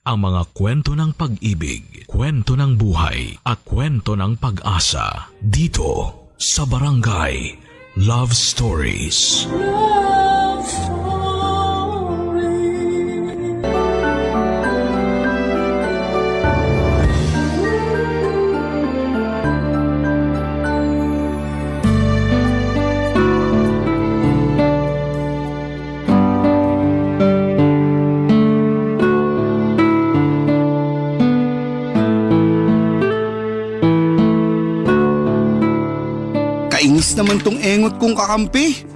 ang mga kwento ng pag-ibig, kwento ng buhay, at kwento ng pag-asa dito sa Barangay Love Stories. Love Stories. Kainis naman tong engot kong kakampi.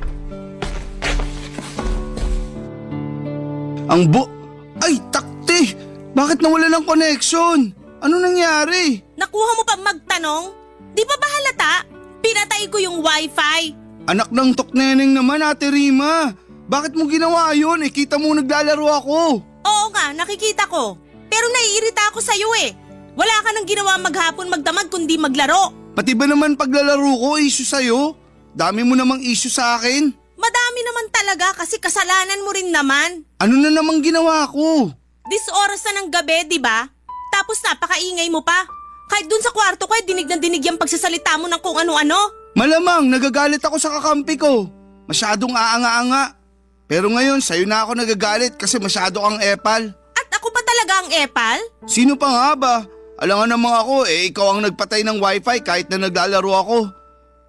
Ay, takte! Bakit nawala ng connection? Ano nangyari? Nakuha mo pa magtanong? Di ba ba halata? Pinatay ko yung wifi. Anak ng tokneneng naman, Ate Rima. Bakit mo ginawa yun? Kita mo naglalaro ako. Oo nga, nakikita ko. Pero naiirita ako sa'yo eh. Wala ka nang ginawa maghapon magdamag kundi maglaro. Pati ba naman paglalaro ko, issue sa'yo? Dami mo namang issue sa akin. Madami naman talaga kasi kasalanan mo rin naman. Ano na namang ginawa ko? This oras na ng gabi, di ba? Tapos napakaingay mo pa. Kahit dun sa kwarto ko, dinig na dinig yung pagsasalita mo ng kung ano-ano. Malamang nagagalit ako sa kakampi ko. Masyadong aanga-anga. Pero ngayon, sa'yo na ako nagagalit kasi masyado kang epal. At ako pa talaga ang epal? Sino pa nga ba? Alam nga naman ako, ikaw ang nagpatay ng wifi kahit na naglalaro ako.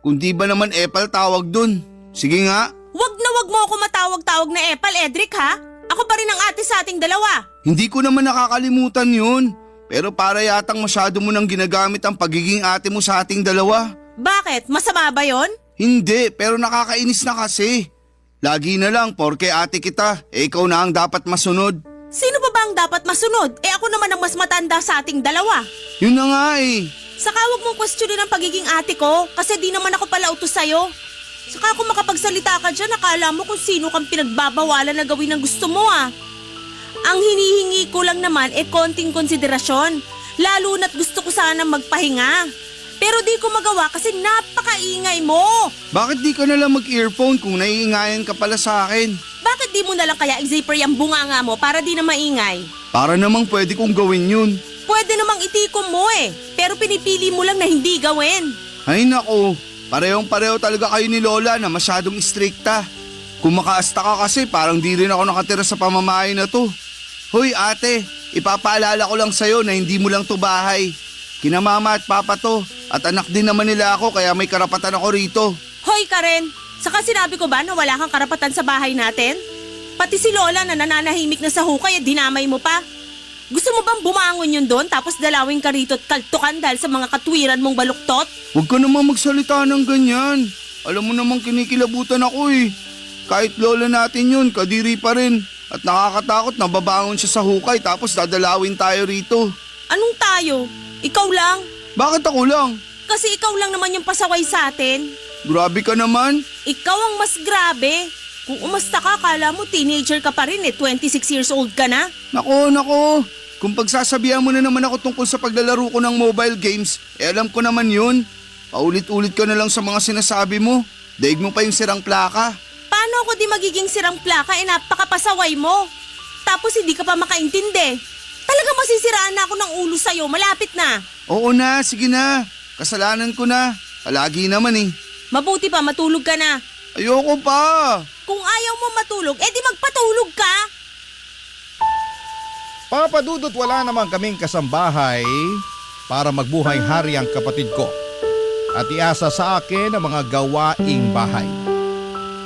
Kung di ba naman epal tawag dun? Sige nga. Wag na wag mo ako matawag-tawag na epal, Edric ha? Ako pa rin ang ate sa ating dalawa. Hindi ko naman nakakalimutan yun. Pero para yatang masyado mo nang ginagamit ang pagiging ate mo sa ating dalawa. Bakit? Masama ba yon? Hindi, pero nakakainis na kasi. Lagi na lang, porke ate kita, ikaw na ang dapat masunod. Sino ba ang dapat masunod? Ako naman ang mas matanda sa ating dalawa. Yun na nga Saka huwag mong questionin ang pagiging ate ko kasi di naman ako pala utos sa'yo. Saka kung makapagsalita ka dyan, akala mo kung sino kang pinagbabawalan na gawin ang gusto mo Ang hinihingi ko lang naman konting konsiderasyon, lalo na't gusto ko sana magpahinga. Pero di ko magawa kasi napakaingay mo. Bakit di ka na lang mag-earphone kung naiingayan ka pala sa akin? Bakit di mo na lang kaya i-zipper yung bunganga mo para di na maingay? Para namang pwede kong gawin yun. Pwede namang itikom mo pero pinipili mo lang na hindi gawin. Ay nako, parehong-pareho talaga kayo ni Lola na masyadong istrikta. Kung makaasta ka kasi parang di rin ako nakatira sa pamamahay na to. Hoy ate, ipapaalala ko lang sa'yo na hindi mo lang to bahay. Kina mama at papa to at anak din naman nila ako kaya may karapatan ako rito. Hoy Karen, saka sinabi ko ba na wala kang karapatan sa bahay natin? Pati si Lola na nananahimik na sa hukay at dinamay mo pa. Gusto mo bang bumangon yun doon tapos dalawin ka rito at kaltukan dahil sa mga katwiran mong baluktot? Huwag ka naman magsalita ng ganyan. Alam mo namang kinikilabutan ako Kahit lola natin yun, kadiri pa rin. At nakakatakot na babangon siya sa hukay tapos dadalawin tayo rito. Anong tayo? Ikaw lang? Bakit ako lang? Kasi ikaw lang naman yung pasaway sa atin. Grabe ka naman. Ikaw ang mas grabe. Kung umasta ka, kala mo teenager ka pa rin 26 years old ka na. Nako. Kung pagsasabihan mo na naman ako tungkol sa paglalaro ko ng mobile games, alam ko naman yun. Paulit-ulit ka na lang sa mga sinasabi mo. Daig mo pa yung sirang plaka. Paano ako di magiging sirang plaka napakapasaway mo? Tapos hindi ka pa makaintindi. Talagang masisiraan na ako ng ulo sa'yo, malapit na. Oo na, sige na. Kasalanan ko na. Palagi naman Mabuti pa, matulog ka na. Ayoko pa. Kung ayaw mo matulog, di magpatulog ka. Papadudot wala naman kaming kasambahay para magbuhay hari ang kapatid ko at iasa sa akin ang mga gawaing bahay.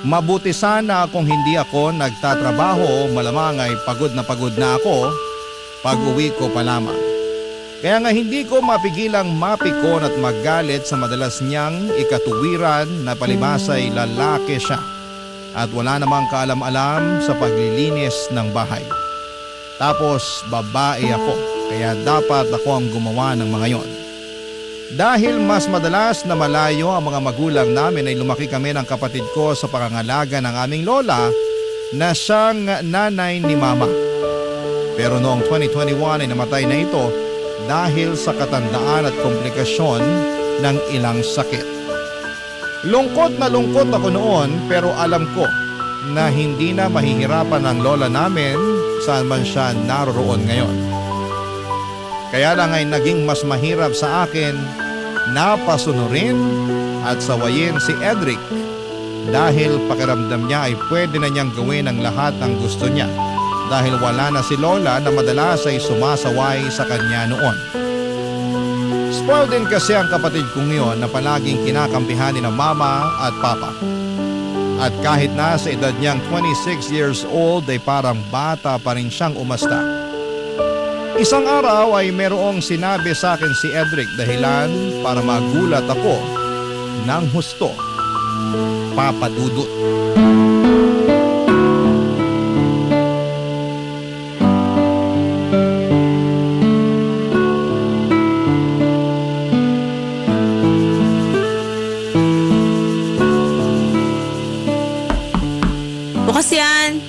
Mabuti sana kung hindi ako nagtatrabaho, malamang ay pagod na ako pag uwi ko pa lamang. Kaya nga hindi ko mapigilang mapikon at magalit sa madalas niyang ikatuwiran na palibasay lalaki siya at wala namang kaalam-alam sa paglilinis ng bahay. Tapos babae ako, kaya dapat ako ang gumawa ng mga yon. Dahil mas madalas na malayo ang mga magulang namin ay lumaki kami ng kapatid ko sa pangangalaga ng aming lola na siyang nanay ni mama. Pero noong 2021 ay namatay na ito dahil sa katandaan at komplikasyon ng ilang sakit. Lungkot na lungkot ako noon pero alam ko na hindi na mahihirapan ang lola namin saan man siya naroroon ngayon. Kaya lang ay naging mas mahirap sa akin na pasunurin at sawayin si Edric dahil pakiramdam niya ay pwede na niyang gawin ang lahat ng gusto niya dahil wala na si Lola na madalas ay sumasaway sa kanya noon. Spoiled din kasi ang kapatid kong iyon na palaging kinakampihan ni na mama at papa. At kahit na sa edad niyang 26 years old ay parang bata pa rin siyang umasta. Isang araw ay merong sinabi sa akin si Edric dahilan para magulat ako ng husto. Papa Dudut. Bukas yan.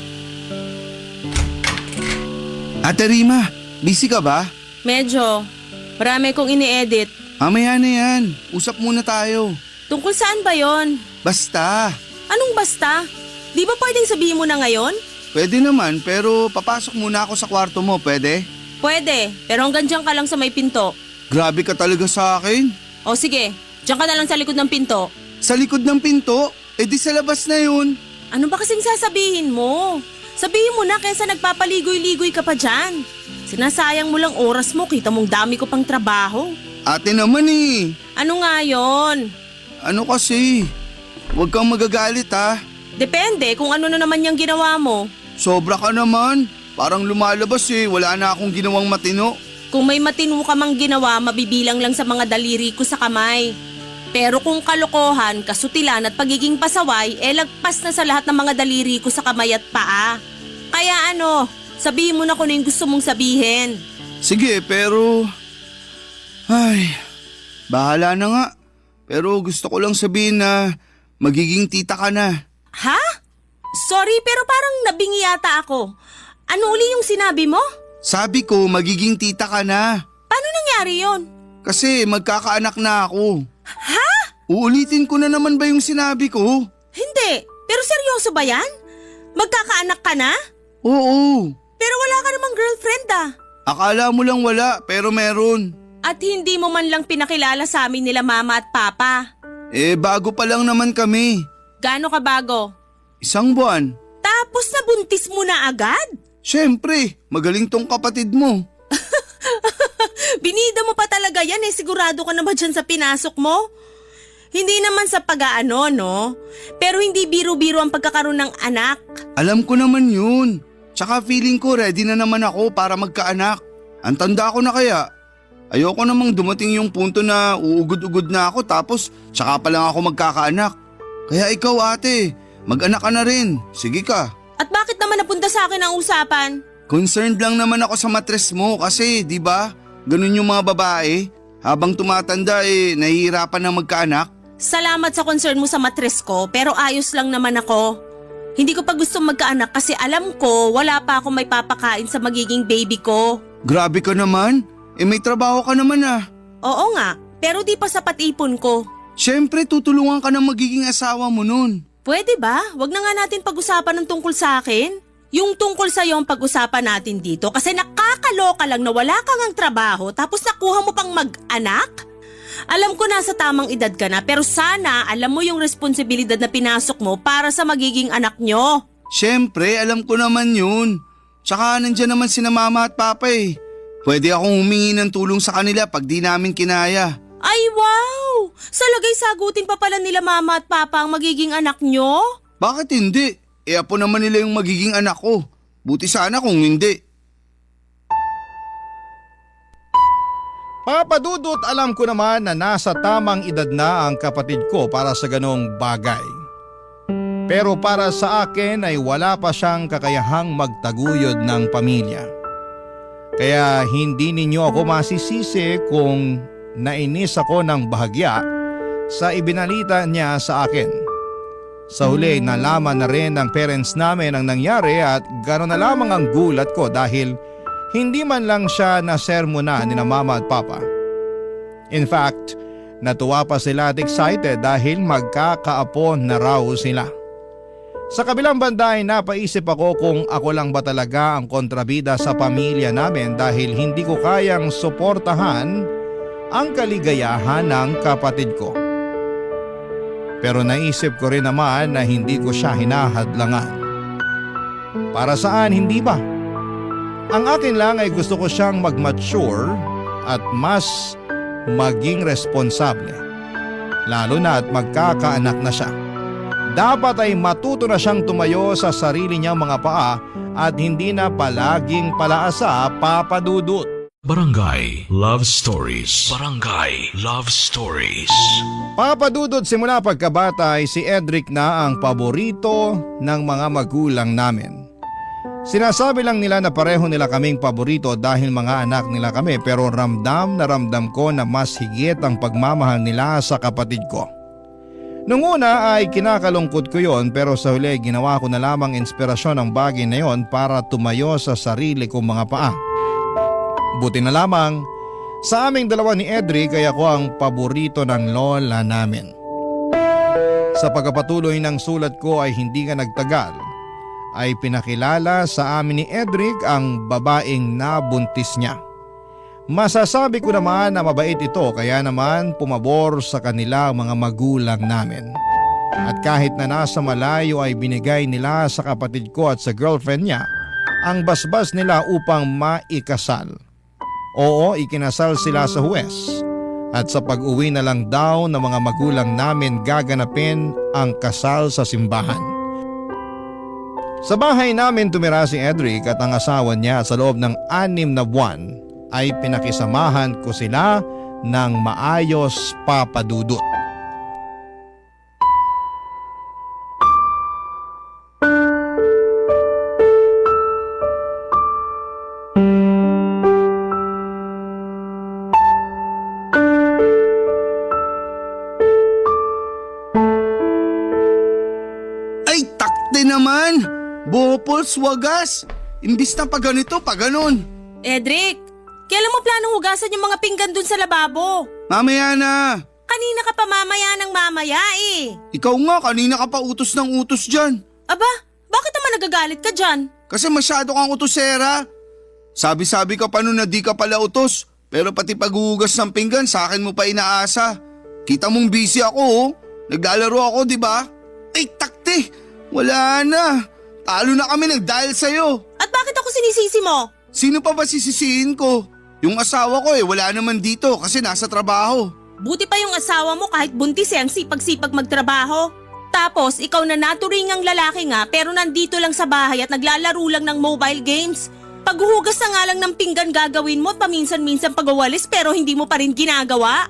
Ate Rima, busy ka ba? Medyo. Marami kong ini-edit. Mamaya na yan. Usap muna tayo. Tungkol saan ba yon? Basta. Anong basta? Di ba pwedeng sabihin mo na ngayon? Pwede naman pero papasok muna ako sa kwarto mo, pwede? Pwede, pero hanggang dyan ka lang sa may pinto. Grabe ka talaga sa akin. O sige, dyan ka na lang sa likod ng pinto. Sa likod ng pinto? Eh di sa labas na yun. Ano ba kasing sasabihin mo? Sabihin mo na kaysa nagpapaligoy-ligoy ka pa dyan. Sinasayang mo lang oras mo, kita mong dami ko pang trabaho. Ate naman eh. Ano nga yon? Ano kasi? Huwag kang magagalit ha. Depende kung ano na naman yung ginawa mo. Sobra ka naman. Parang lumalabas eh. Wala na akong ginawang matino. Kung may matino ka mang ginawa, mabibilang lang sa mga daliri ko sa kamay. Pero kung kalokohan, kasutilan at pagiging pasaway, lagpas na sa lahat ng mga daliri ko sa kamay at paa. Kaya ano, sabihin mo na kung ano yung gusto mong sabihin. Sige, pero... Ay, bahala na nga. Pero gusto ko lang sabihin na magiging tita ka na. Ha? Sorry, pero parang nabingi yata ako. Ano uli yung sinabi mo? Sabi ko, magiging tita ka na. Paano nangyari yon? Kasi magkakaanak na ako. Ha? Uulitin ko na naman ba yung sinabi ko? Hindi. Pero seryoso ba yan? Magkakaanak ka na? Oo. Pero wala ka namang girlfriend ah. Akala mo lang wala, pero meron. At hindi mo man lang pinakilala sa amin nila mama at papa. Eh, bago pa lang naman kami. Gaano ka bago? 1 buwan. Tapos nabuntis mo na agad? Siyempre, magaling tong kapatid mo. Binida mo pa talaga yan eh. Sigurado ka na ba dyan sa pinasok mo? Hindi naman sa pag-aano, no? Pero hindi biro-biro ang pagkakaroon ng anak. Alam ko naman yun. Tsaka feeling ko ready na naman ako para magkaanak. Ang tanda ko na kaya. Ayoko namang dumating yung punto na uugod-ugod na ako tapos tsaka pa lang ako magkakaanak. Kaya ikaw ate, mag-anak ka na rin. Sige ka. At bakit naman napunta sa akin ang usapan? Concerned lang naman ako sa matres mo kasi, di ba? Ganun yung mga babae. Habang tumatanda nahihirapan na magkaanak. Salamat sa concern mo sa matres ko pero ayos lang naman ako. Hindi ko pa gusto magkaanak kasi alam ko wala pa akong may papakain sa magiging baby ko. Grabe ka naman. May trabaho ka naman ah. Oo nga, pero di pa sapat ipon ko. Siyempre tutulungan ka ng magiging asawa mo nun. Pwede ba? Wag na nga natin pag-usapan ng tungkol sa akin. Yung tungkol sa'yo ang pag-usapan natin dito kasi nakakaloka lang na wala kang ang trabaho tapos nakuha mo pang mag-anak? Alam ko nasa tamang edad ka na pero sana alam mo yung responsibilidad na pinasok mo para sa magiging anak nyo. Siyempre, alam ko naman yun. Tsaka nandyan naman sina mama at papa eh. Pwede akong humingi ng tulong sa kanila pag di namin kinaya. Ay wow! Sa lagay sagutin pa pala nila mama at papa ang magiging anak nyo? Bakit hindi? Apo naman nila yung magiging anak ko. Buti sana kung hindi. Papa Dudut, alam ko naman na nasa tamang edad na ang kapatid ko para sa ganong bagay. Pero para sa akin ay wala pa siyang kakayahang magtaguyod ng pamilya. Kaya hindi ninyo ako masisisi kung nainis ako ng bahagya sa ibinalita niya sa akin. Sa huli, nalaman na rin ng parents namin ang nangyari at gano'n na lamang ang gulat ko dahil hindi man lang siya nasermonan ni na mama at papa. In fact, natuwa pa sila at excited dahil magkakaapo na raw sila. Sa kabilang banda ay napaisip ako kung ako lang ba talaga ang kontrabida sa pamilya namin dahil hindi ko kayang suportahan ang kaligayahan ng kapatid ko. Pero naisip ko rin naman na hindi ko siya hinahadlangan. Para saan hindi ba? Ang akin lang ay gusto ko siyang mag-mature at mas maging responsable. Lalo na at magkakaanak na siya. Dapat ay matuto na siyang tumayo sa sarili niyang mga paa at hindi na palaging palaasa, Papa Dudut. Barangay Love Stories. Barangay Love Stories. Papa Dudut, simula pagkabata ay si Edric na ang paborito ng mga magulang namin. Sinasabi lang nila na pareho nila kaming paborito dahil mga anak nila kami, pero ramdam na ramdam ko na mas higit ang pagmamahal nila sa kapatid ko. Nung una ay kinakalungkot ko yon, pero sa huli ginawa ko na lamang inspirasyon ang bagay na yon para tumayo sa sarili kong mga paa. Buti na lamang, sa aming dalawa ni Edric ay ako ang paborito ng lola namin. Sa pagpapatuloy ng sulat ko ay hindi nga nagtagal, ay pinakilala sa amin ni Edric ang babaeng nabuntis niya. Masasabi ko naman na mabait ito, kaya naman pumabor sa kanila ang mga magulang namin. At kahit na nasa malayo ay binigay nila sa kapatid ko at sa girlfriend niya ang basbas nila upang maikasal. Oo, ikinasal sila sa huwes. At sa pag-uwi na lang daw ng mga magulang namin gaganapin ang kasal sa simbahan. Sa bahay namin tumira si Edric at ang asawa niya. Sa loob ng 6 na buwan ay pinakisamahan ko sila ng maayos, Papa Dudut. Ay, takte naman! Bopols, wagas! Imbis na pa ganito, pa ganon. Edric, kailan mo planong hugasan yung mga pinggan dun sa lababo? Mamaya na! Kanina ka pa mamaya ng mamaya eh. Ikaw nga, kanina ka pa utos ng utos dyan. Aba, bakit naman nagagalit ka dyan? Kasi masyado kang utosera. Sabi-sabi ka pa nun na di ka pala utos, pero pati paghuhugas ng pinggan sa akin mo pa inaasa. Kita mong busy ako oh. Naglalaro ako, di ba? Ay, takte! Wala na. Talo na kami nag-dial sa'yo. At bakit ako sinisisi mo? Sino pa ba sisisihin ko? Yung asawa ko wala naman dito kasi nasa trabaho. Buti pa yung asawa mo kahit buntis ang sipag-sipag magtrabaho. Tapos ikaw na naturingang lalaki nga pero nandito lang sa bahay at naglalaro lang ng mobile games. Paghuhugas na nga lang ng pinggan gagawin mo at paminsan-minsan pagawalis pero hindi mo pa rin ginagawa.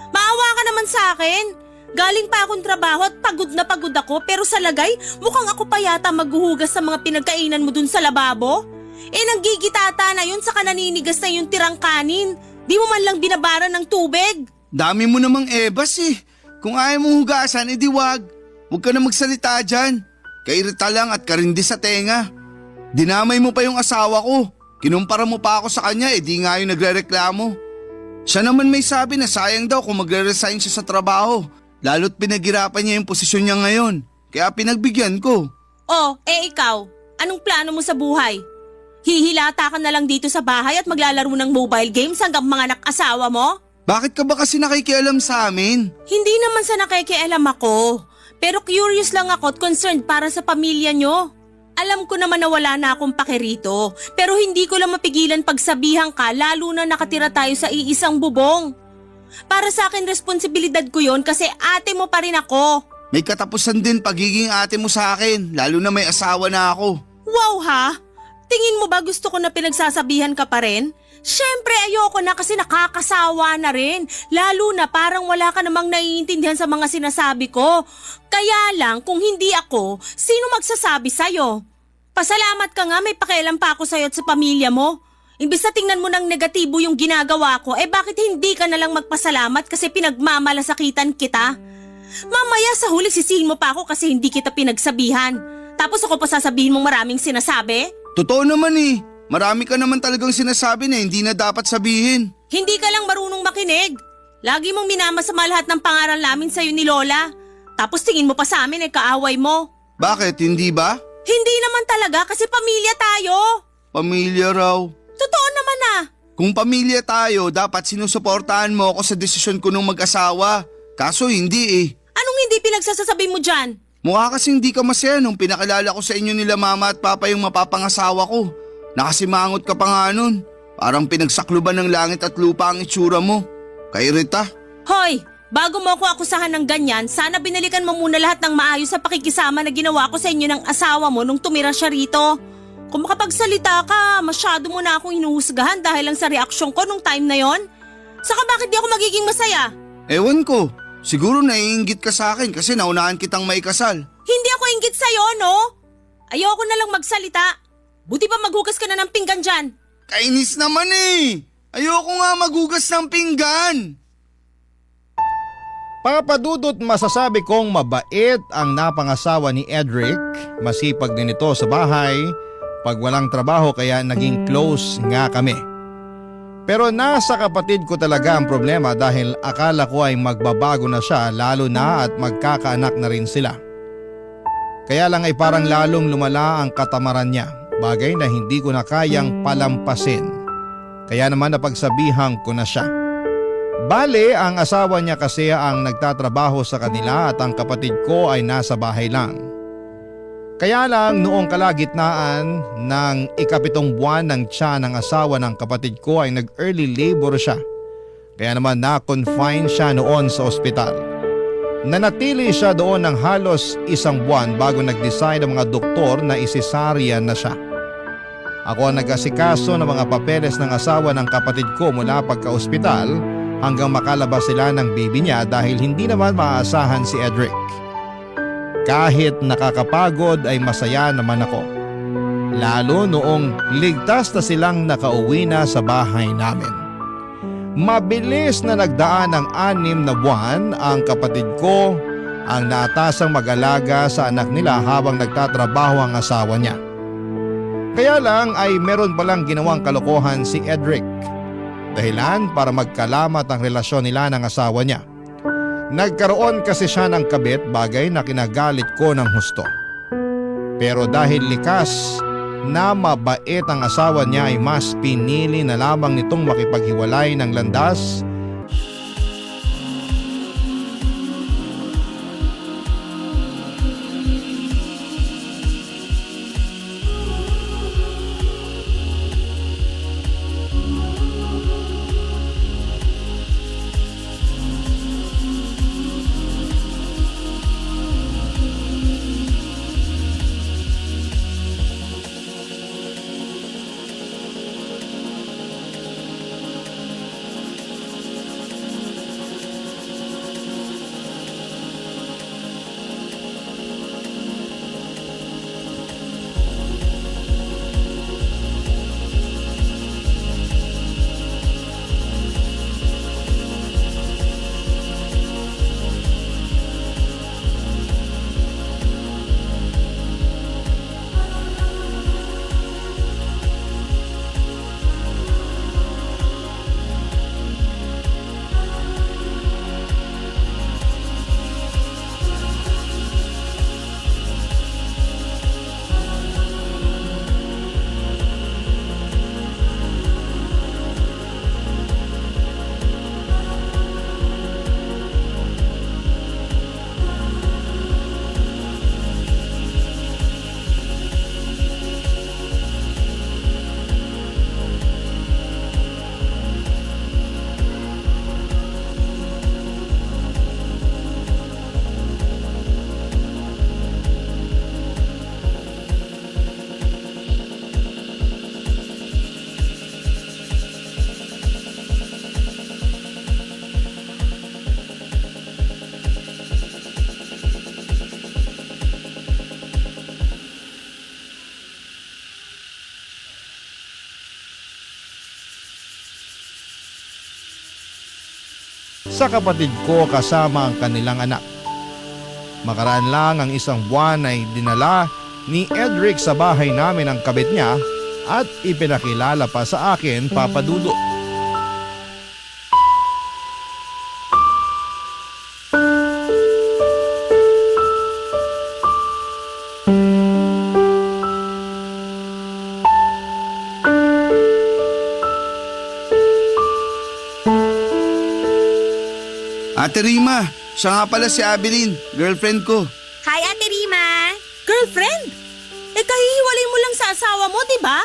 Maawa ka naman sa akin. Galing pa akong trabaho at pagod na pagod ako pero sa lagay mukhang ako pa yata maghuhugas sa mga pinagkainan mo dun sa lababo. Nanggigitata na yun saka naninigas na yung tirang kanin. Di mo man lang binabaran ng tubig. Dami mo namang ebas eh. Kung ayaw mong hugasan, edi wag. Huwag ka na magsalita dyan. Kairita lang at karindi sa tenga. Dinamay mo pa yung asawa ko. Kinumpara mo pa ako sa kanya, edi nga yung nagrereklamo. Siya naman may sabi na sayang daw kung magre-resign siya sa trabaho. Lalo't pinaghirapan niya yung posisyon niya ngayon. Kaya pinagbigyan ko. Oh, ikaw, anong plano mo sa buhay? Hihilata ka na lang dito sa bahay at maglalaro ng mobile games hanggang mga anak-asawa mo? Bakit ka ba kasi nakikialam sa amin? Hindi naman sa nakikialam ako. Pero curious lang ako at concerned para sa pamilya nyo. Alam ko naman na wala na akong pake rito. Pero hindi ko lang mapigilan pagsabihan ka lalo na nakatira tayo sa iisang bubong. Para sa akin responsibilidad ko yon kasi ate mo pa rin ako. May katapusan din pagiging ate mo sa akin, lalo na may asawa na ako. Wow ha? Tingin mo ba gusto ko na pinagsasabihan ka pa rin? Siyempre ayoko na kasi nakakasawa na rin. Lalo na parang wala ka namang naiintindihan sa mga sinasabi ko. Kaya lang kung hindi ako, sino magsasabi sa'yo? Pasalamat ka nga may pakialam pa ako sa'yo at sa pamilya mo. Imbis na tingnan mo ng negatibo yung ginagawa ko, bakit hindi ka nalang magpasalamat kasi pinagmamalasakitan kita? Mamaya sa huli sisihin mo pa ako kasi hindi kita pinagsabihan. Tapos ako pa sasabihin mong maraming sinasabi? Totoo naman eh. Marami ka naman talagang sinasabi na hindi na dapat sabihin. Hindi ka lang marunong makinig. Lagi mong minamasama lahat ng pangaral namin sa'yo ni Lola. Tapos tingin mo pa sa amin kaaway mo. Bakit, hindi ba? Hindi naman talaga kasi pamilya tayo. Pamilya raw. Totoo naman ah. Kung pamilya tayo, dapat sinusuportahan mo ako sa desisyon ko nung mag-asawa. Kaso hindi eh. Anong hindi pinagsasasabi mo dyan? Mukha kasing hindi ka masaya nung pinakilala ko sa inyo nila mama at papa yung mapapangasawa ko. Nakasimangot ka pa nga nun. Parang pinagsakluban ng langit at lupa ang itsura mo. Kay Rita. Hoy, bago mo ako akusahan ng ganyan, sana binalikan mo muna lahat ng maayos sa pakikisama na ginawa ko sa inyo ng asawa mo nung tumira siya rito. Kung makapagsalita ka, masyado mo na akong hinuhusgahan dahil lang sa reaksyon ko nung time na yon. Saka bakit di ako magiging masaya? Ewan ko. Siguro naiinggit ka sa akin kasi naunahan kitang maikasal. Hindi ako inggit sa'yo, no? Ayoko na lang magsalita. Buti pa maghugas ka na ng pinggan dyan. Kainis naman eh. Ayoko nga maghugas ng pinggan. Papadudot masasabi kong mabait ang napangasawa ni Edric. Masipag din ito sa bahay. Pag walang trabaho kaya naging close nga kami. Pero nasa kapatid ko talaga ang problema dahil akala ko ay magbabago na siya lalo na at magkakaanak na rin sila. Kaya lang ay parang lalong lumala ang katamaran niya, bagay na hindi ko na kayang palampasin. Kaya naman napagsabihang ko na siya. Bale, ang asawa niya kasi ang nagtatrabaho sa kanila at ang kapatid ko ay nasa bahay lang. Kaya lang noong kalagitnaan ng ika-7 buwan ng tiyan ng asawa ng kapatid ko ay nag-early labor siya. Kaya naman na-confine siya noon sa ospital. Nanatili siya doon ng halos 1 buwan bago nag-decide ang mga doktor na isisaryan na siya. Ako ang nag-asikaso ng mga papeles ng asawa ng kapatid ko mula pagka-ospital hanggang makalabas sila ng baby niya dahil hindi naman maaasahan si Edric. Kahit nakakapagod ay masaya naman ako. Lalo noong ligtas na silang nakauwi na sa bahay namin. Mabilis na nagdaan ng 6 na buwan ang kapatid ko ang naatasang mag-alaga sa anak nila habang nagtatrabaho ang asawa niya. Kaya lang ay meron palang ginawang kalokohan si Edric. Dahilan para magkalamat ang relasyon nila ng asawa niya. Nagkaroon kasi siya ng kabit, bagay na kinagalit ko ng husto. Pero dahil likas na mabait ang asawa niya ay mas pinili na lamang nitong makipaghiwalay ng landas. Sa kapatid ko kasama ang kanilang anak. Makaraan lang ang 1 buwan ay dinala ni Edric sa bahay namin ang kabit niya at ipinakilala pa sa akin, Papa Dudut. Ate Rima, siya nga pala si Abilene, girlfriend ko. Hi, Ate Rima! Girlfriend? Kahihiwalay mo lang sa asawa mo, di ba?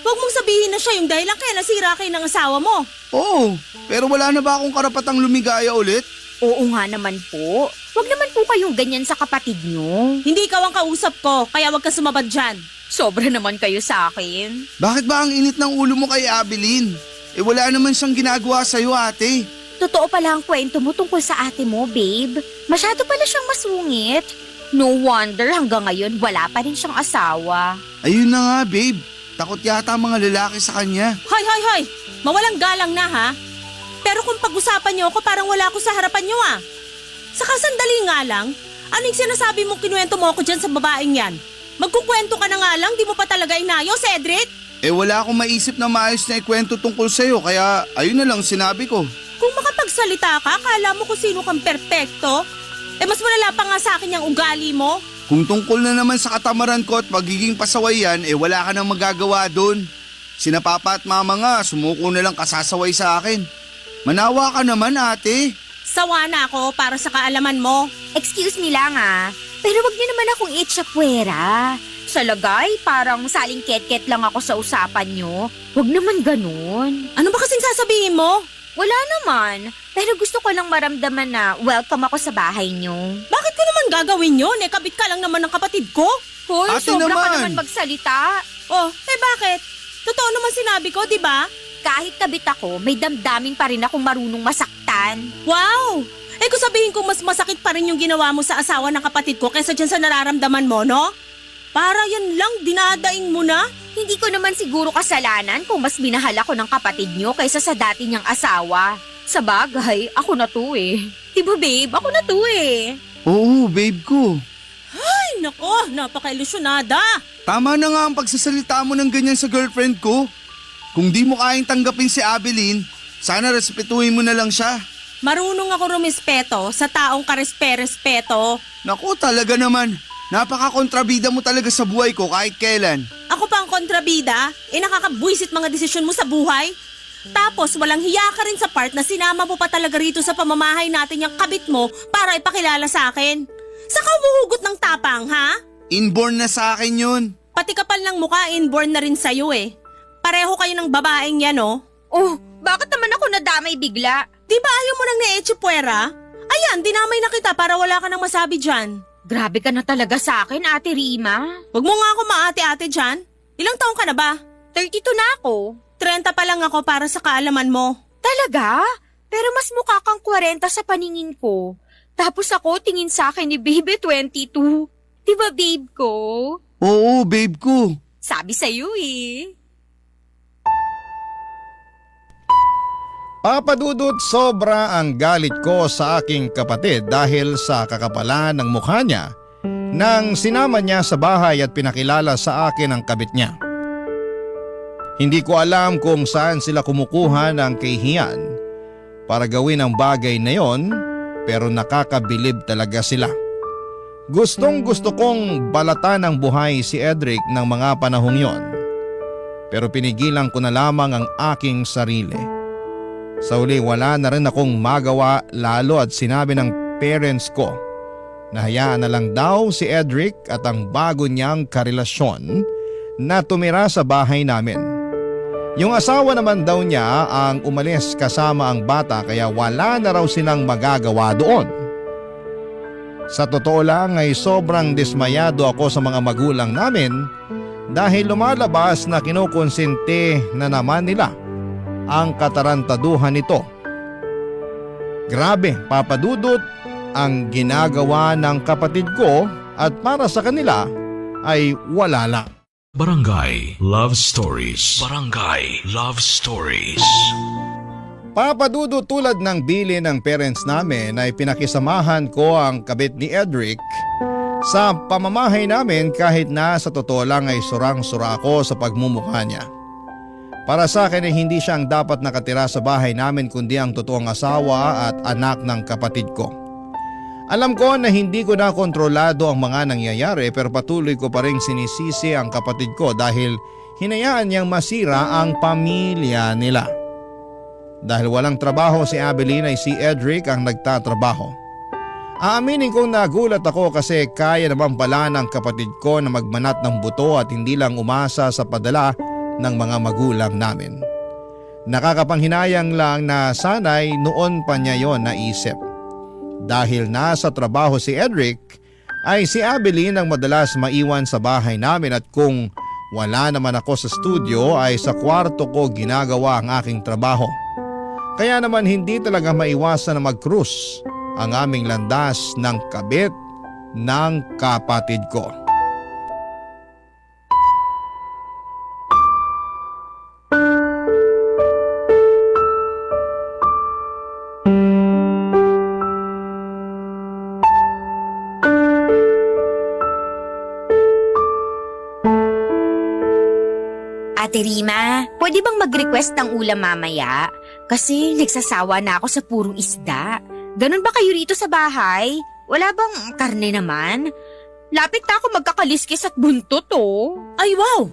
Huwag mong sabihin na siya yung dahilan kaya nasira kayo ng asawa mo. Oo, pero wala na ba akong karapatang lumigaya ulit? Oo nga naman po. Huwag naman po kayong ganyan sa kapatid nyo. Hindi ikaw ang kausap ko, kaya huwag ka sumabad dyan. Sobra naman kayo sa akin. Bakit ba ang init ng ulo mo kay Abilene? Wala naman siyang ginagawa sa'yo, ate. Totoo pala ang kwento mo tungkol sa ate mo, babe. Masyado pala siyang masungit. No wonder hanggang ngayon wala pa rin siyang asawa. Ayun na nga, babe. Takot yata ang mga lalaki sa kanya. Hoy! Mawalang galang na ha? Pero kung pag-usapan niyo ako parang wala ako sa harapan niyo ah. Saka sandali nga lang, ano yung sinasabi mong kinuwento mo ako dyan sa babaeng yan? Magkukwento ka na nga lang, di mo pa talaga inayos, Cedric? Wala akong maisip na maayos na ikwento tungkol sa'yo, kaya ayun na lang sinabi ko. Kung makapagsalita ka, akala mo kung sino kang perpekto? Mas malala pa nga sa akin yung ugali mo. Kung tungkol na naman sa katamaran ko at pagiging pasaway yan, wala ka nang magagawa doon. Sina papa at mama nga, sumuko na lang kasasaway sa akin. Manawa ka naman, ate. Sawa na ako para sa kaalaman mo. Excuse me lang pero wag niyo naman akong itsapwera. Sa lagay, parang saling ket-ket lang ako sa usapan nyo. Huwag naman ganun. Ano ba kasing sasabihin mo? Wala naman. Pero gusto ko lang maramdaman na welcome ako sa bahay nyo. Bakit ko naman gagawin yun? Kabit ka lang naman ng kapatid ko. Hoy, Ate sobra ka naman. naman magsalita. Oh, bakit? Totoo naman sinabi ko, di ba? Kahit kabit ako, may damdamin pa rin akong marunong masaktan. Wow! Kung sabihin ko mas masakit pa rin yung ginawa mo sa asawa ng kapatid ko kaysa dyan sa nararamdaman mo, no? Para yan lang, dinadaing mo na? Hindi ko naman siguro kasalanan kung mas minahal ako ng kapatid nyo kaysa sa dati niyang asawa. Sa bagay, ako na to eh. Diba babe, ako na to eh. Oo, babe ko. Ay, nako, napaka-ilusyonada. Tama na nga ang pagsasalita mo ng ganyan sa girlfriend ko. Kung di mo kayang tanggapin si Abilene, sana respetuhin mo na lang siya. Marunong ako rumispeto sa taong karespe-respeto. Naku, talaga naman. Napaka-kontrabida mo talaga sa buhay ko kahit kailan. Ako pa ang kontrabida, nakakabwisit mga desisyon mo sa buhay. Tapos walang hiya ka rin sa part na sinama mo pa talaga rito sa pamamahay natin yung kabit mo para ipakilala sa akin. Saka umuhugot ng tapang, ha? Inborn na sa akin yun. Pati kapal ng mukha, inborn na rin sa'yo eh. Pareho kayo ng babaeng yan, oh. Oh, bakit naman ako nadamay bigla? Di ba ayaw mo nang neetsipwera? Ayan, dinamay na kita para wala ka nang masabi dyan. Grabe ka na talaga sa akin, Ate Rima. Huwag mo nga ako maate-ate dyan. Ilang taong ka na ba? 32 na ako. 30 pa lang ako para sa kaalaman mo. Talaga? Pero mas mukha kang 40 sa paningin ko. Tapos ako tingin sa akin ni Babe 22. Diba babe ko? Oo, babe ko. Sabi sa'yo eh. Papadudot, sobra ang galit ko sa aking kapatid dahil sa kakapalan ng mukha niya nang sinama niya sa bahay at pinakilala sa akin ang kabit niya. Hindi ko alam kung saan sila kumukuha ng kahihiyan para gawin ang bagay na yon, pero nakakabilib talaga sila. Gustong gusto kong balatan ng buhay si Edric ng mga panahong yon, pero pinigilan ko na lamang ang aking sarili. Sa uli wala na rin akong magawa lalo at sinabi ng parents ko na hayaan na lang daw si Edric at ang bago niyang karelasyon na tumira sa bahay namin. Yung asawa naman daw niya ang umalis kasama ang bata kaya wala na raw silang magagawa doon. Sa totoo lang ay sobrang dismayado ako sa mga magulang namin dahil lumalabas na kinukonsente na naman nila ang katarantaduhan nito. Grabe, papadudot ang ginagawa ng kapatid ko at para sa kanila ay wala lang. Barangay Love Stories. Barangay Love Stories. Papadudot, tulad ng bilin ng parents namin ay pinakisamahan ko ang kabit ni Edric sa pamamahay namin kahit na sa totoo lang ay surang-sura ako sa pagmumukha niya. Para sa akin ay hindi siya ang dapat nakatira sa bahay namin kundi ang totoong asawa at anak ng kapatid ko. Alam ko na hindi ko na kontrolado ang mga nangyayari pero patuloy ko pa rin sinisisi ang kapatid ko dahil hinayaan niyang masira ang pamilya nila. Dahil walang trabaho si Abilene ay si Edric ang nagtatrabaho. Aaminin kong nagulat ako kasi kaya naman pala ng kapatid ko na magmanat ng buto at hindi lang umasa sa padala ng mga magulang namin. Nakakapanghinayang lang na sana'y noon pa niya yon naisip. Dahil nasa trabaho si Edric, ay si Abilene ang madalas maiwan sa bahay namin at kung wala naman ako sa studio ay sa kwarto ko ginagawa ang aking trabaho. Kaya naman hindi talaga maiwasan na mag-cruise ang aming landas ng kabit ng kapatid ko. Ate Rima, pwede bang mag-request ng ulam mamaya? Kasi nagsasawa na ako sa purong isda. Ganun ba kayo rito sa bahay? Wala bang karne naman? Lapit na ako magkakaliskis at buntot oh. Ay wow!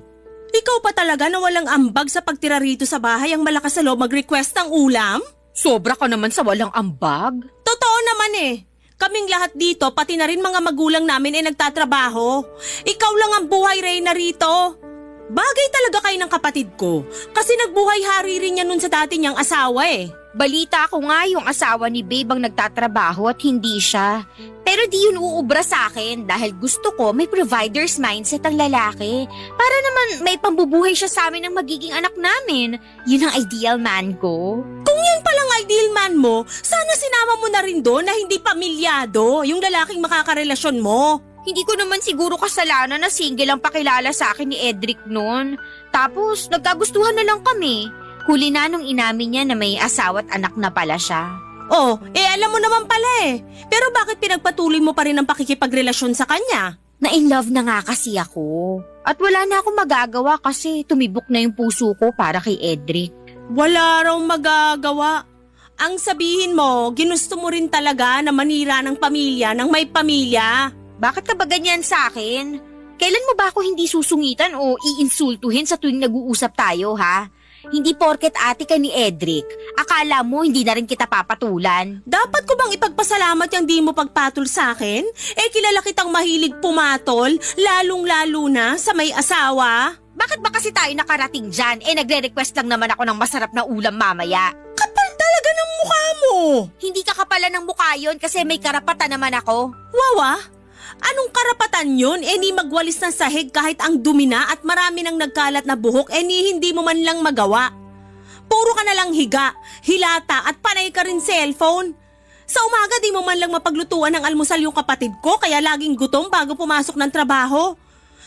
Ikaw pa talaga na walang ambag sa pagtira rito sa bahay ang malakas sa loob mag-request ng ulam? Sobra ka naman sa walang ambag. Totoo naman eh. Kaming lahat dito, pati na rin mga magulang namin ay nagtatrabaho. Ikaw lang ang buhay reyna rito. Bagay talaga kayo ng kapatid ko kasi nagbuhay-hari rin niya nun sa dati niyang asawa eh. Balita ko nga yung asawa ni Babe ang nagtatrabaho at hindi siya. Pero di yun uubra sa akin dahil gusto ko may provider's mindset ang lalaki. Para naman may pambubuhay siya sa amin ng magiging anak namin. Yun ang ideal man ko. Kung yan palang ideal man mo, sana sinama mo na rin doon na hindi pamilyado yung lalaking makakarelasyon mo. Hindi ko naman siguro kasalanan na single ang pakilala sa akin ni Edric noon. Tapos nagkagustuhan na lang kami. Huli na nung inamin niya na may asawa at anak na pala siya. Oh, alam mo naman pala eh. Pero bakit pinagpatuloy mo pa rin ang pakikipagrelasyon sa kanya? Na-in love na nga kasi ako. At wala na akong magagawa kasi tumibok na yung puso ko para kay Edric. Wala raw magagawa. Ang sabihin mo, ginusto mo rin talaga na manira ng pamilya ng may pamilya. Bakit ka ba ganyan sa akin? Kailan mo ba ako hindi susungitan o iinsultuhin sa tuwing nag-uusap tayo, ha? Hindi porket ate ka ni Edric, akala mo hindi na rin kita papatulan. Dapat ko bang ipagpasalamat yung di mo pagpatol sa akin? Kilala kitang mahilig pumatol, lalong-lalo na sa may asawa. Bakit ba kasi tayo nakarating dyan? Nagre-request lang naman ako ng masarap na ulam mamaya. Kapal talaga ng mukha mo. Hindi ka kapala ng mukha yun kasi may karapatan naman ako. Wawa? Anong karapatan yun? Ni magwalis ng sahig kahit ang dumi na at marami nang nagkalat na buhok ni hindi mo man lang magawa. Puro ka na lang higa, hilata at panay ka rin cellphone. Sa umaga di mo man lang mapaglutuan ng almusal yung kapatid ko kaya laging gutom bago pumasok ng trabaho.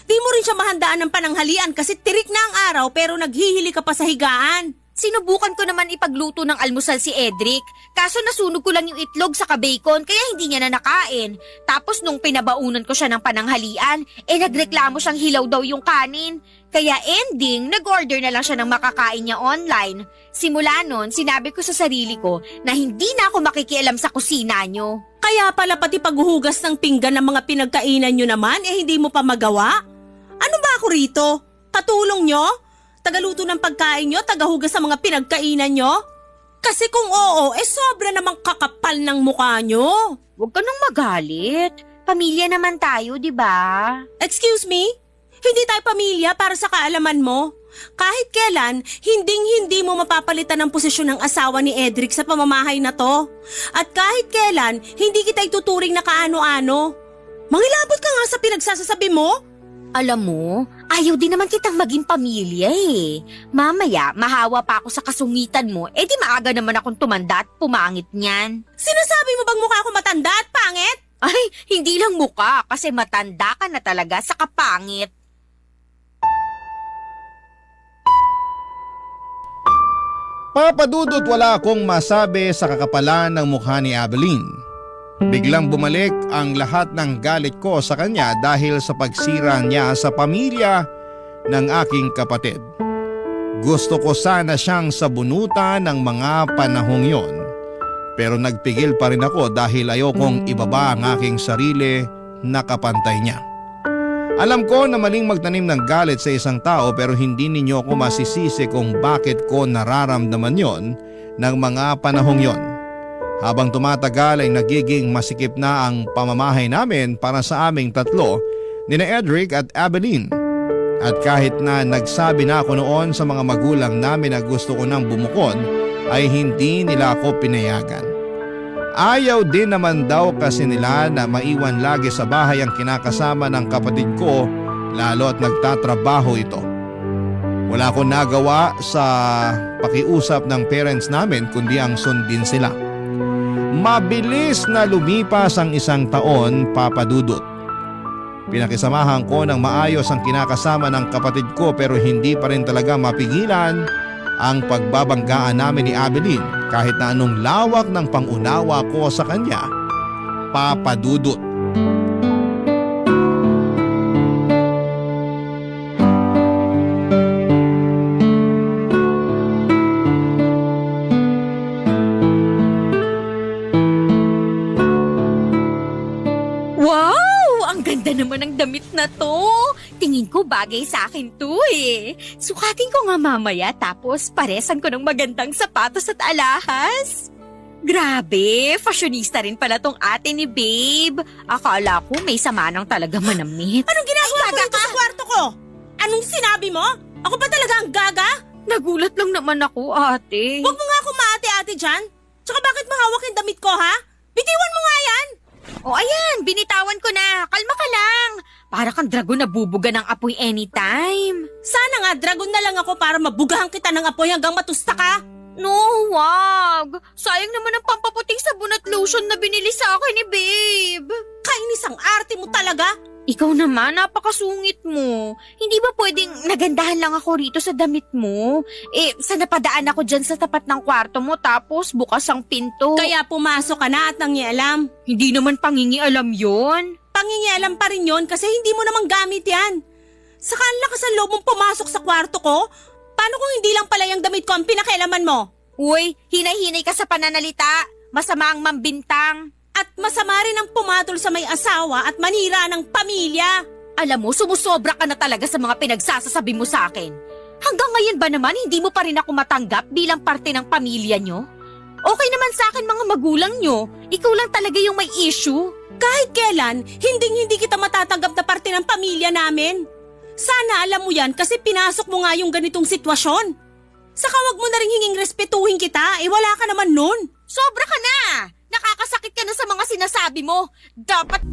Di mo rin siya mahandaan ng pananghalian kasi tirik na ang araw pero naghihili ka pa sa higaan. Sinubukan ko naman ipagluto ng almusal si Edric, kaso nasunog ko lang yung itlog sa bacon kaya hindi niya na nakain. Tapos nung pinabaunan ko siya ng pananghalian, nagreklamo siyang hilaw daw yung kanin. Kaya ending, nag-order na lang siya ng makakain niya online. Simula nun, sinabi ko sa sarili ko na hindi na ako makikialam sa kusina niyo. Kaya pala pati paghuhugas ng pinggan ng mga pinagkainan nyo naman hindi mo pa magawa? Ano ba ako rito? Katulong nyo? Tagaluto ng pagkain nyo, tagahugas sa mga pinagkainan nyo? Kasi kung oo, sobra namang kakapal ng mukha nyo. Huwag ka nang magalit. Pamilya naman tayo, di ba? Excuse me? Hindi tayo pamilya para sa kaalaman mo. Kahit kailan, hindi mo mapapalitan ang posisyon ng asawa ni Edric sa pamamahay na to. At kahit kailan, hindi kita ituturing na kaano-ano. Mangilabot ka nga sa pinagsasasabi mo. Alam mo, ayaw din naman kitang maging pamilya eh. Mamaya, mahawa pa ako sa kasungitan mo, di maaga naman akong tumanda at pumangit niyan. Sinasabi mo bang mukha ko matanda at pangit? Ay, hindi lang mukha kasi matanda ka na talaga sa kapangit. Papadudot wala akong masabi sa kakapalan ng mukha ni Abilene. Biglang bumalik ang lahat ng galit ko sa kanya dahil sa pagsira niya sa pamilya ng aking kapatid. Gusto ko sana siyang sabunutan ng mga panahong yon. Pero nagpigil pa rin ako dahil ayokong ibaba ang aking sarili na kapantay niya. Alam ko na maling magtanim ng galit sa isang tao pero hindi ninyo ako masisisi kung bakit ko nararamdaman yon ng mga panahong yon. Habang tumatagal ay nagiging masikip na ang pamamahay namin para sa aming tatlo, nina Edric at Abeline. At kahit na nagsabi na ako noon sa mga magulang namin na gusto ko nang bumukod, ay hindi nila ako pinayagan. Ayaw din naman daw kasi nila na maiwan lagi sa bahay ang kinakasama ng kapatid ko, lalo at nagtatrabaho ito. Wala akong nagawa sa pakiusap ng parents namin kundi ang sundin sila. Mabilis na lumipas ang 1 taon, Papa Dudut. Pinakisamahan ko ng maayos ang kinakasama ng kapatid ko pero hindi pa rin talaga mapigilan ang pagbabanggaan namin ni Abeline kahit na anong lawak ng pangunawa ko sa kanya, Papa Dudut. Wow! Ang ganda naman ng damit na to. Tingin ko bagay sa akin to eh. Sukatin ko nga mamaya tapos paresan ko ng magandang sapatos at alahas. Grabe, fashionista rin pala tong ate ni Babe. Akala ko may samanang talaga manamit. Anong ginagawa mo dito sa kwarto ko? Anong sinabi mo? Ako ba talaga ang gaga? Nagulat lang naman ako, ate. Huwag mo nga akong maate-ate dyan. Tsaka bakit mahawak yung damit ko, ha? Bitiwan mo nga yan! O ayan, binitawan ko na. Kalma ka lang. Para kang dragon na bubuga ng apoy anytime. Sana nga dragon na lang ako para mabugahan kita ng apoy hanggang matusta ka. No, wag. Sayang naman ang pampaputing sabon at lotion na binili sa akin ni Babe. Kainis ang arte mo talaga. Ikaw naman, napakasungit mo. Hindi ba pwedeng nagandahan lang ako rito sa damit mo? Sa napadaan ako dyan sa tapat ng kwarto mo tapos bukas ang pinto. Kaya pumasok ka na at nangialam. Hindi naman pangingialam yon. Pangingialam pa rin yon kasi hindi mo naman gamit yan. Saka ang lakas ang loob mong pumasok sa kwarto ko. Paano kung hindi lang pala yung damit ko ang pinakialaman mo? Uy, hinay-hinay ka sa pananalita. Masama ang mambintang. At masama rin ang pumatol sa may asawa at manira ng pamilya. Alam mo, sumusobra ka na talaga sa mga pinagsasasabi mo sa akin. Hanggang ngayon ba naman hindi mo pa rin ako matanggap bilang parte ng pamilya nyo? Okay naman sa akin mga magulang nyo. Ikaw lang talaga yung may issue. Kahit kailan, hindi kita matatanggap na parte ng pamilya namin. Sana alam mo yan kasi pinasok mo nga yung ganitong sitwasyon. Saka wag mo na rin hinging respetuhin kita, wala ka naman nun. Sobra ka na! Nakakasakit ka na sa mga sinasabi mo. Dapat...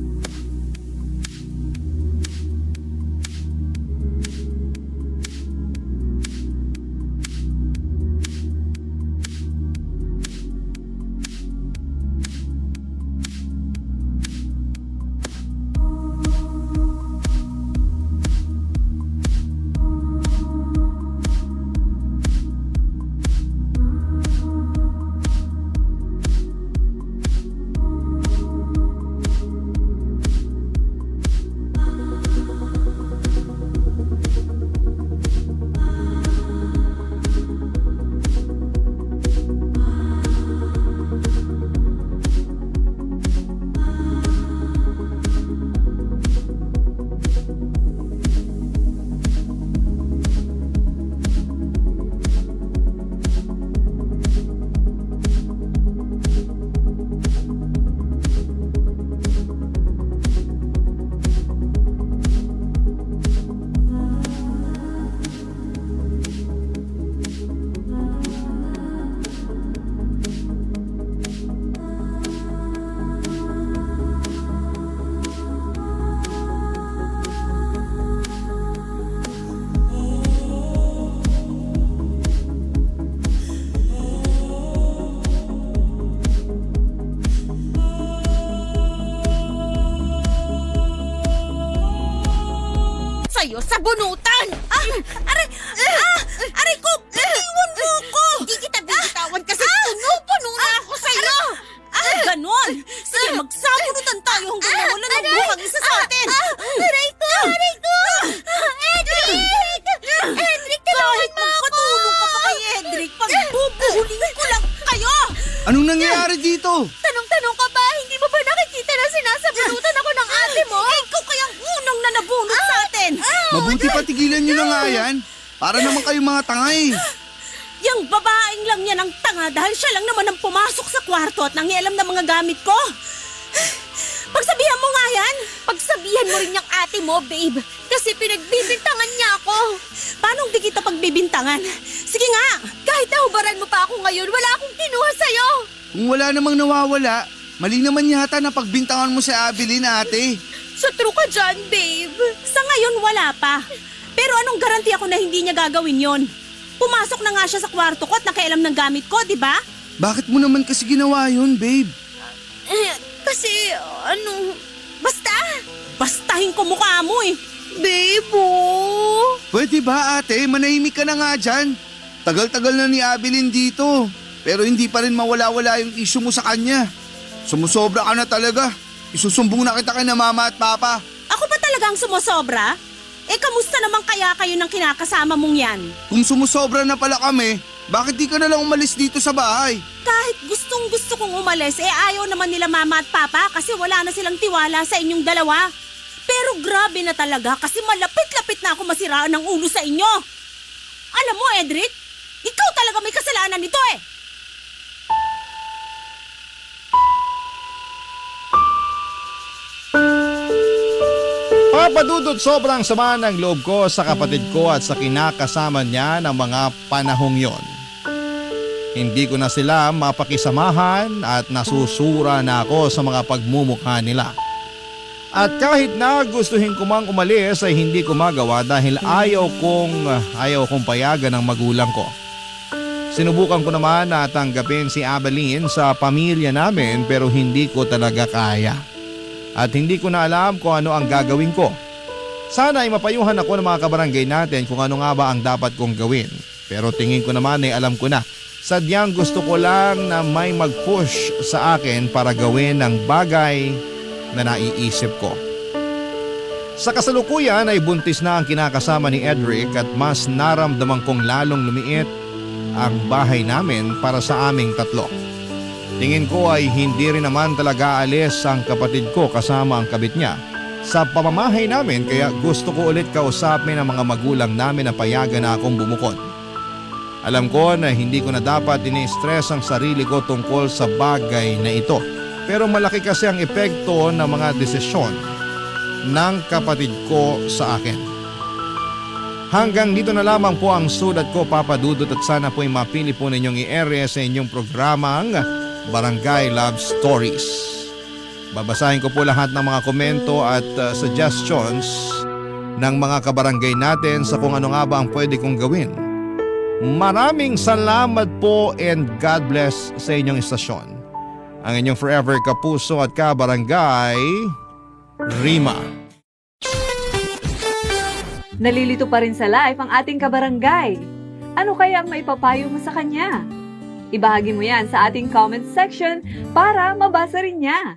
sa'yo sa bunutan! Aray ko! Bitiwan mo ko! Hindi kita bibitawan kasi puno-puno na ako sa'yo! Ganon! Sige, magsabunutan tayo hanggang nawala ng buhang isa sa atin! Aray ko! Aray ko! Edric! Edric, tulungan mo ako! Patulong ka pa kay Edric! Pagbubuhuling ko lang kayo! Anong nangyayari dito? Tanong-tanong ka ba? Hindi mo ba nakikita na sinasabunutan ako ng ate mo? Ikaw kayang unang na nabunot sa atin! Mabuti pa tigilan nyo na nga yan. Para naman kayong mga tanga eh. Yang babaeng lang yan ang tanga dahil siya lang naman ang pumasok sa kwarto at nangialam ng mga gamit ko. Pagsabihan mo nga yan. Pagsabihan mo rin yung ate mo, babe. Kasi pinagbibintangan niya ako. Paano di kita pagbibintangan? Sige nga. Kahit nahubaran mo pa ako ngayon, wala akong kinuha sa'yo. Kung wala namang nawawala, mali naman yata na pagbintangan mo si Abilene, ate. Sa true ka dyan, babe. Sa ngayon wala pa. Pero anong garanti ako na hindi niya gagawin yon? Pumasok na nga siya sa kwarto ko at nakialam ng gamit ko, di ba? Bakit mo naman kasi ginawa yun, babe? Kasi, basta. Bastahin ko mukha mo eh. Babe, oh. Pwede ba, ate? Manahimik ka na nga dyan. Tagal-tagal na ni Abilene dito. Pero hindi pa rin mawala-wala yung issue mo sa kanya. Sumusobra ka na talaga. Isusumbong na kita kay na mama at papa. Ako ba talagang sumusobra? Kamusta naman kaya kayo ng kinakasama mong yan? Kung sumusobra na pala kami, bakit di ka na lang umalis dito sa bahay? Kahit gustong gusto kong umalis, ayaw naman nila mama at papa kasi wala na silang tiwala sa inyong dalawa. Pero grabe na talaga kasi malapit-lapit na ako masiraan ng ulo sa inyo. Alam mo, Edric, ikaw talaga may kasalanan nito eh. Papadudot sobrang sama ng loob ko sa kapatid ko at sa kinakasama niya ng mga panahong yon. Hindi ko na sila mapakisamahan at nasusura na ako sa mga pagmumukha nila. At kahit na gustuhin ko mang umalis ay hindi ko magawa dahil ayaw kong payagan ng magulang ko. Sinubukan ko naman na tanggapin si Abilene sa pamilya namin pero hindi ko talaga kaya. At hindi ko na alam kung ano ang gagawin ko. Sana ay mapayuhan ako ng mga kabarangay natin kung ano nga ba ang dapat kong gawin. Pero tingin ko naman ay alam ko na. Sadyang gusto ko lang na may mag-push sa akin para gawin ang bagay na naiisip ko. Sa kasalukuyan ay buntis na ang kinakasama ni Edric at mas naramdaman kong lalong lumiit ang bahay namin para sa aming tatlo. Tingin ko ay hindi rin naman talaga alis ang kapatid ko kasama ang kabit niya sa pamamahay namin kaya gusto ko ulit kausapin ang mga magulang namin na payagan na akong bumukod. Alam ko na hindi ko na dapat ini-stress ang sarili ko tungkol sa bagay na ito. Pero malaki kasi ang epekto ng mga desisyon ng kapatid ko sa akin. Hanggang dito na lamang po ang sulat ko, Papa Dudut, at sana po ay mapili po ninyong i-ere sa inyong programang Barangay Love Stories. Babasahin ko po lahat ng mga komento at suggestions ng mga kabarangay natin sa kung ano nga ba ang pwede kong gawin. Maraming salamat po and God bless sa inyong istasyon. Ang inyong forever kapuso at kabarangay, Rima. Nalilito pa rin sa live ang ating kabarangay. Ano kaya ang maipapayo mo sa kanya? Ibahagi mo yan sa ating comment section para mabasa rin niya.